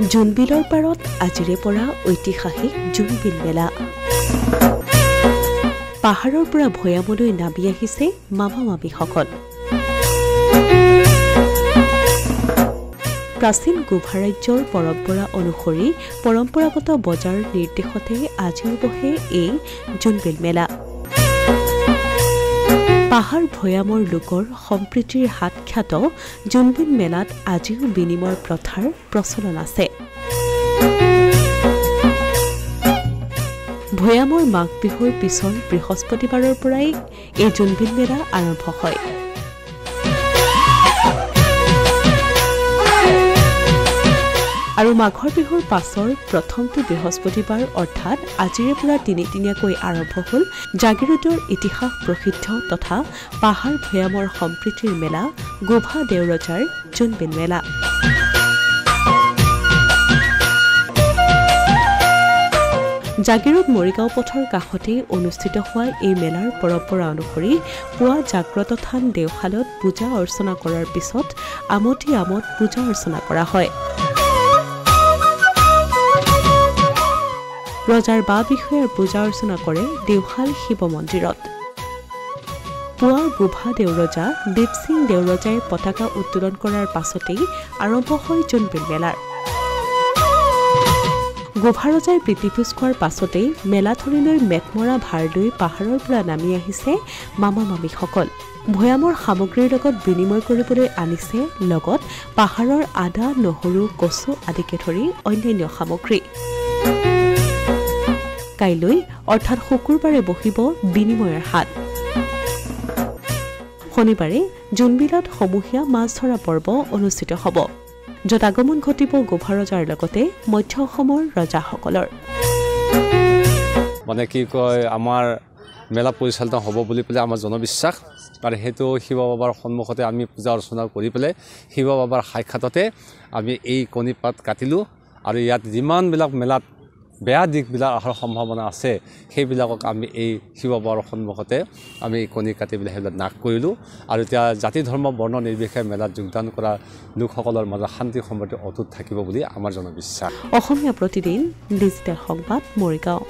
জোনবিলৰ পাৰত আজিৰে পৰা ঐতিহাসিক জোনবিল মেলা পাহাৰৰ পৰা ভৈয়ামলৈ নামি আহিছে মামা মামীসকল প্ৰাচীন গোভা ৰাজ্যৰ পৰম্পৰা অনুসৰি পৰম্পৰাগত বজাৰ নিৰ্দেশতে আজিও বহে এই জোনবিল মেলা পাহাৰ ভৈয়ামৰ লোকৰ সম্প্ৰীতিৰ হাত খ্যাত জোনবিল মেলাত আজিও বিনিময় প্ৰথাৰ প্ৰচলন আছে ভৈয়ামৰ মাঘ বিহুৰ পিছৰ বৃহস্পতিবাৰৰ পৰাই এই জোনবিল মেলা আৰম্ভ হয় আৰু মাঘৰ বিহুৰ পাছৰ প্ৰথমটো বৃহস্পতিবাৰ অৰ্থাৎ আজিৰে পৰা তিনিদিনীয়াকৈ আৰম্ভ হ'ল জাগিৰোডৰ ইতিহাস প্ৰসিদ্ধ তথা পাহাৰ ভৈয়ামৰ সম্প্ৰীতিৰ মেলা গোভা দেউৰজাৰ জোনবিল মেলা জাগিৰোড মৰিগাঁও পথৰ কাষতে অনুষ্ঠিত হোৱা এই মেলাৰ পৰম্পৰা অনুসৰি পুৱা জাগ্ৰত থান দেওশালত পূজা অৰ্চনা কৰাৰ পিছত আমতি আমত পূজা অৰ্চনা কৰা হয় ৰজাৰ বা বিষয়াৰ পূজা অৰ্চনা কৰে দেওশাল শিৱ মন্দিৰত পুৱা গোভা দেউৰজা দীপসিং দেউৰজাই পতাকা উত্তোলন কৰাৰ পাছতেই আৰম্ভ হয় জোনবিল মেলাৰ গোভা ৰজাই প্ৰীতিভোজ খোৱাৰ পাছতেই মেলাথলীলৈ মেঘমৰা ভাৰ লৈ পাহাৰৰ পৰা নামি আহিছে মামা মামীসকল ভৈয়ামৰ সামগ্ৰীৰ লগত বিনিময় কৰিবলৈ আনিছে লগত পাহাৰৰ আদা নহৰু কচু আদিকে ধৰি অন্যান্য সামগ্ৰী কাইলৈ অৰ্থাৎ শুকুৰবাৰে বহিব বিনিময়ৰ হাট শনিবাৰে জোনবিলত সমূহীয়া মাছ ধৰা পৰ্ব অনুষ্ঠিত হ'ব য'ত আগমন ঘটিব গোভা ৰজাৰ লগতে মধ্য অসমৰ ৰজাসকলৰ মানে কি কয় আমাৰ মেলা পৰিচালিত হ'ব বুলি পেলাই আমাৰ জনবিশ্বাস আৰু সেইটো শিৱ বাবাৰ সন্মুখতে আমি পূজা অৰ্চনা কৰি পেলাই শিৱ বাবাৰ সাক্ষাততে আমি এই কণী পাত কাটিলোঁ আৰু ইয়াত যিমানবিলাক মেলাত বেয়া দিশবিলাক অহাৰ সম্ভাৱনা আছে সেইবিলাকক আমি এই শিৱ বাবাৰ সন্মুখতে আমি কণী কাটি পেলাই সেইবিলাক নাশ কৰিলোঁ আৰু এতিয়া জাতি ধৰ্ম বৰ্ণ নিৰ্বিশেষে মেলাত যোগদান কৰা লোকসকলৰ মাজত শান্তি সমৃদ্ধি অটুট থাকিব বুলি আমাৰ জনবিশ্বাস অসমীয়া প্ৰতিদিন ডিজিটেল সংবাদ মৰিগাঁও